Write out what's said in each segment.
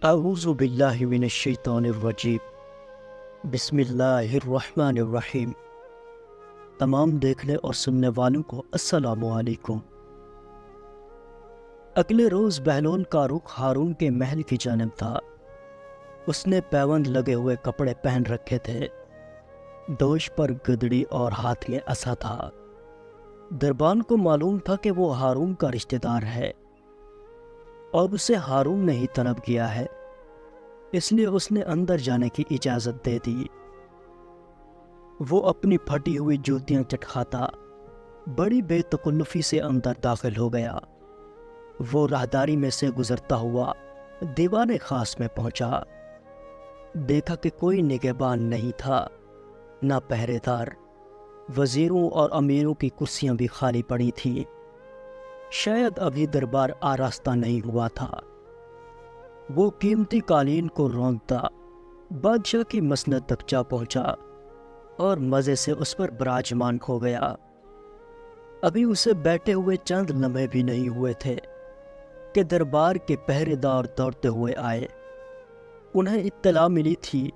اعوذ باللہ من الشیطان الرجیم، بسم اللہ الرحمن الرحیم۔ تمام دیکھنے اور سننے والوں کو السلام علیکم۔ اگلے روز بہلول کا رخ ہارون کے محل کی جانب تھا۔ اس نے پیوند لگے ہوئے کپڑے پہن رکھے تھے، دوش پر گدڑی اور ہاتھ میں عصا تھا۔ دربان کو معلوم تھا کہ وہ ہارون کا رشتہ دار ہے اور اسے ہارون نے ہی طلب کیا ہے، اس لیے اس نے اندر جانے کی اجازت دے دی۔ وہ اپنی پھٹی ہوئی جوتیاں چٹکھاتا بڑی بے تکلفی سے اندر داخل ہو گیا۔ وہ راہداری میں سے گزرتا ہوا دیوان خاص میں پہنچا۔ دیکھا کہ کوئی نگہبان نہیں تھا، نہ پہرے دار۔ وزیروں اور امیروں کی کرسیاں بھی خالی پڑی تھیں۔ شاید ابھی دربار آراستہ نہیں ہوا تھا۔ وہ قیمتی قالین کو رونقتا بادشاہ کی مسند تک جا پہنچا اور مزے سے اس پر براجمان ہو گیا۔ ابھی اسے بیٹھے ہوئے چند لمحے بھی نہیں ہوئے تھے کہ دربار کے پہرے دار دوڑتے ہوئے آئے۔ انہیں اطلاع ملی تھی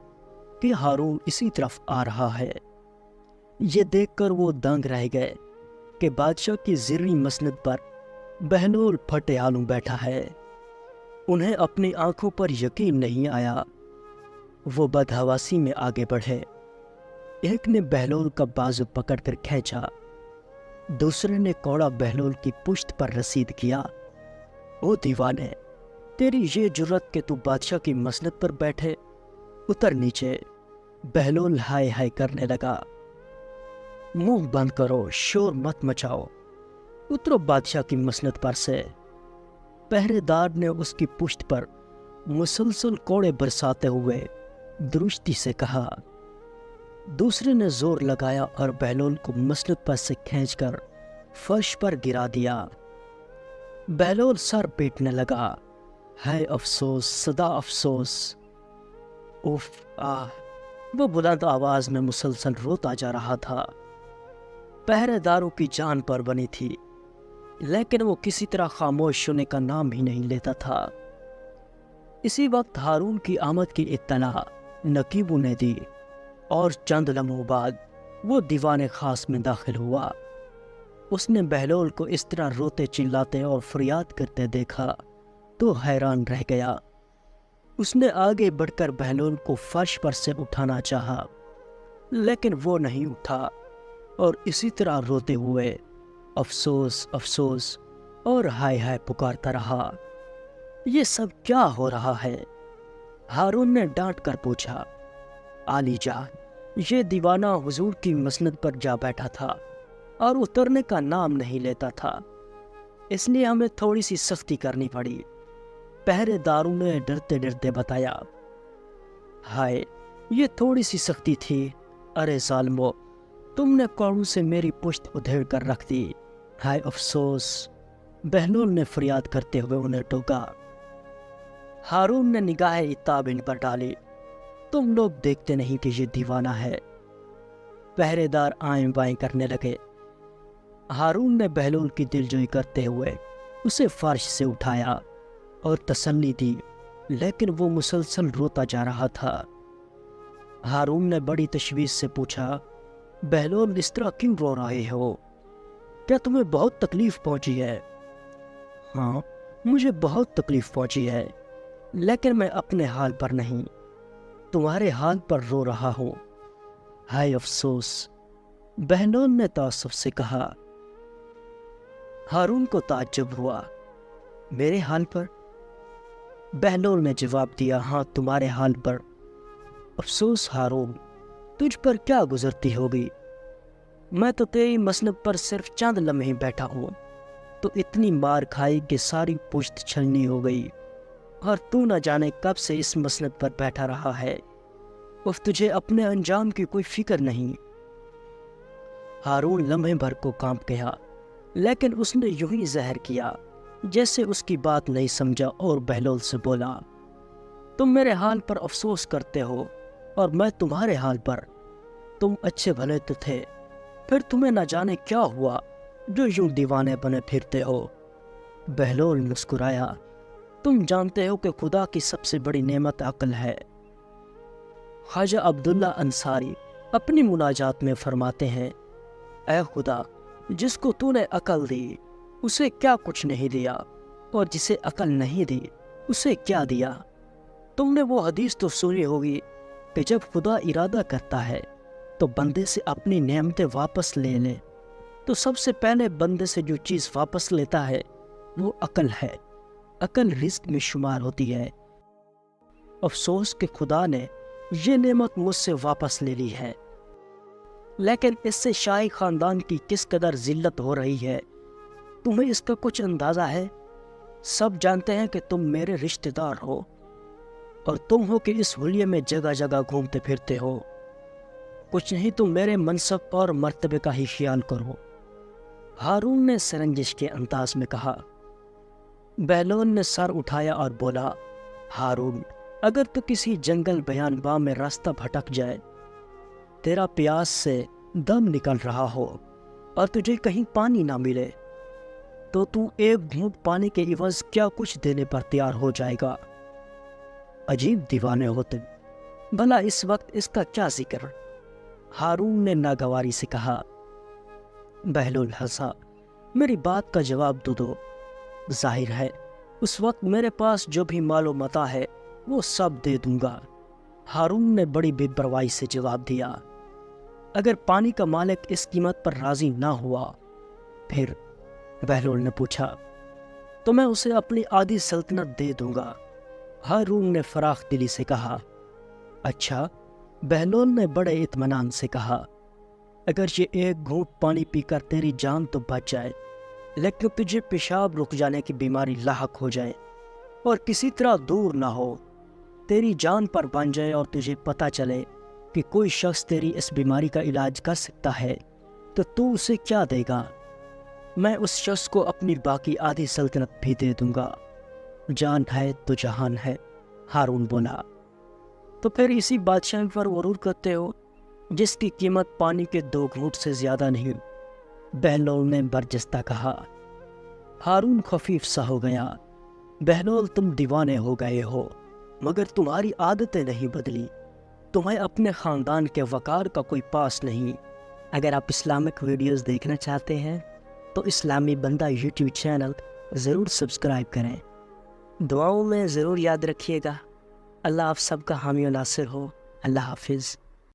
کہ ہارون اسی طرف آ رہا ہے۔ یہ دیکھ کر وہ دنگ رہ گئے کہ بادشاہ کی زرعی مسند پر بہلول پھٹے حالوں بیٹھا ہے۔ انہیں اپنی آنکھوں پر یقین نہیں آیا۔ وہ بدحواسی میں آگے بڑھے۔ ایک نے بہلول کا بازو پکڑ کر کھینچا، دوسرے نے کوڑا بہلول کی پشت پر رسید کیا۔ او دیوانے، تیری یہ جرت کہ تو بادشاہ کی مسند پر بیٹھے، اتر نیچے۔ بہلول ہائے ہائے کرنے لگا۔ منہ بند کرو، شور مت مچاؤ، اترو بادشاہ کی مسند پر سے۔ پہرے دار نے اس کی پشت پر مسلسل کوڑے برساتے ہوئے درستی سے کہا۔ دوسرے نے زور لگایا اور بہلول کو مسند پر سے کھینچ کر فرش پر گرا دیا۔ بہلول سر پیٹنے لگا۔ ہے افسوس، صدا افسوس، اف آہ۔ وہ بلند آواز میں مسلسل روتا جا رہا تھا۔ پہرے داروں کی جان پر بنی تھی، لیکن وہ کسی طرح خاموش ہونے کا نام ہی نہیں لیتا تھا۔ اسی وقت ہارون کی آمد کی اطلاع نقیبوں نے دی اور چند لمحوں بعد وہ دیوان خاص میں داخل ہوا۔ اس نے بہلول کو اس طرح روتے چلاتے اور فریاد کرتے دیکھا تو حیران رہ گیا۔ اس نے آگے بڑھ کر بہلول کو فرش پر سے اٹھانا چاہا، لیکن وہ نہیں اٹھا اور اسی طرح روتے ہوئے افسوس افسوس اور ہائے ہائے پکارتا رہا۔ یہ سب کیا ہو رہا ہے؟ ہارون نے ڈانٹ کر پوچھا۔ عالی جان، یہ دیوانہ حضور کی مسند پر جا بیٹھا تھا اور اترنے کا نام نہیں لیتا تھا، اس لیے ہمیں تھوڑی سی سختی کرنی پڑی، پہرے داروں نے ڈرتے ڈرتے بتایا۔ ہائے، یہ تھوڑی سی سختی تھی؟ ارے ظالمو، تم نے کوڑوں سے میری پشت ادھیڑ کر رکھ دی۔ ہائے افسوس، بہلول نے فریاد کرتے ہوئے انہیں ٹوکا۔ ہارون نے نگاہ عتاب ان پر ڈالی۔ تم لوگ دیکھتے نہیں کہ یہ دیوانہ ہے؟ پہرے دار آئیں بائیں کرنے لگے۔ ہارون نے بہلول کی دلجوئی کرتے ہوئے اسے فرش سے اٹھایا اور تسلی دی، لیکن وہ مسلسل روتا جا رہا تھا۔ ہارون نے بڑی تشویش سے پوچھا، بہلول اس طرح کیوں رو رہے ہو؟ کیا تمہیں بہت تکلیف پہنچی ہے؟ ہاں، مجھے بہت تکلیف پہنچی ہے، لیکن میں اپنے حال پر نہیں، تمہارے حال پر رو رہا ہوں۔ ہائے افسوس، بہلول نے تعصب سے کہا۔ ہارون کو تعجب ہوا۔ میرے حال پر؟ بہلول نے جواب دیا، ہاں، تمہارے حال پر۔ افسوس ہارون، تجھ پر کیا گزرتی ہوگی؟ میں تو تیری مسند پر صرف چند لمحے بیٹھا ہوں تو اتنی مار کھائی کہ ساری پشت چھلنی ہو گئی، اور تو نہ جانے کب سے اس مسند پر بیٹھا رہا ہے۔ اف، تجھے اپنے انجام کی کوئی فکر نہیں۔ ہارون لمحے بھر کو کانپ گیا، لیکن اس نے یوں ہی ظاہر کیا جیسے اس کی بات نہیں سمجھا اور بہلول سے بولا، تم میرے حال پر افسوس کرتے ہو اور میں تمہارے حال پر۔ تم اچھے بھلے تو تھے، پھر تمہیں نہ جانے کیا ہوا جو یوں دیوانے بنے پھرتے ہو۔ بہلول مسکرایا۔ تم جانتے ہو کہ خدا کی سب سے بڑی نعمت عقل ہے۔ خواجہ عبداللہ انصاری اپنی مناجات میں فرماتے ہیں، اے خدا، جس کو تو نے عقل دی اسے کیا کچھ نہیں دیا، اور جسے عقل نہیں دی اسے کیا دیا۔ تم نے وہ حدیث تو سنی ہوگی کہ جب خدا ارادہ کرتا ہے تو بندے سے اپنی نعمتیں واپس لے لے، تو سب سے پہلے بندے سے جو چیز واپس لیتا ہے وہ عقل ہے۔ عقل رزق میں شمار ہوتی ہے۔ افسوس کہ خدا نے یہ نعمت مجھ سے واپس لے لی ہے، لیکن اس سے شاہی خاندان کی کس قدر ذلت ہو رہی ہے تمہیں اس کا کچھ اندازہ ہے؟ سب جانتے ہیں کہ تم میرے رشتہ دار ہو، اور تم ہو کہ اس حلیے میں جگہ جگہ گھومتے پھرتے ہو۔ کچھ نہیں تو میرے منصب اور مرتبے کا ہی خیال کرو۔ ہارون نے سرنجش کے انداز میں کہا۔ بہلول نے سر اٹھایا اور بولا، ہارون، اگر تو کسی جنگل بیاباں میں راستہ بھٹک جائے، تیرا پیاس سے دم نکل رہا ہو اور تجھے کہیں پانی نہ ملے، تو ایک گھونٹ پانی کے عوض کیا کچھ دینے پر تیار ہو جائے گا؟ عجیب دیوانے ہو تم، بھلا اس وقت اس کا کیا ذکر؟ ہارون نے ناگواری سے کہا۔ بہلول ہنسا، میری بات کا جواب دو۔ ظاہر ہے اس وقت میرے پاس جو بھی مال و متاع ہے وہ سب دے دوں گا۔ ہارون نے بڑی بے پرواہی سے جواب دیا، اگر پانی کا مالک اس قیمت پر راضی نہ ہوا پھر؟ بہلول نے پوچھا، تو میں اسے اپنی آدھی سلطنت دے دوں گا۔ ہارون نے فراخ دلی سے کہا۔ اچھا، بہلول نے بڑے اطمینان سے کہا، اگر یہ ایک گھونٹ پانی پی کر تیری جان تو بچ جائے، لیکن تجھے پیشاب رک جانے کی بیماری لاحق ہو جائے اور کسی طرح دور نہ ہو، تیری جان پر بن جائے اور تجھے پتہ چلے کہ کوئی شخص تیری اس بیماری کا علاج کر سکتا ہے، تو اسے کیا دے گا؟ میں اس شخص کو اپنی باقی آدھی سلطنت بھی دے دوں گا۔ جان ہے تو جہان ہے، ہارون بولا۔ تو پھر اسی بادشاہ پر غرور کرتے ہو جس کی قیمت پانی کے 2 گھونٹ سے زیادہ نہیں، بہلول نے برجستہ کہا۔ ہارون خفیف سا ہو گیا۔ بہلول، تم دیوانے ہو گئے ہو، مگر تمہاری عادتیں نہیں بدلی۔ تمہیں اپنے خاندان کے وقار کا کوئی پاس نہیں۔ اگر آپ اسلامک ویڈیوز دیکھنا چاہتے ہیں تو اسلامی بندہ یوٹیوب چینل ضرور سبسکرائب کریں۔ دعاؤں میں ضرور یاد رکھیے گا۔ اللہ آپ سب کا حامی و ناصر ہو۔ اللہ حافظ۔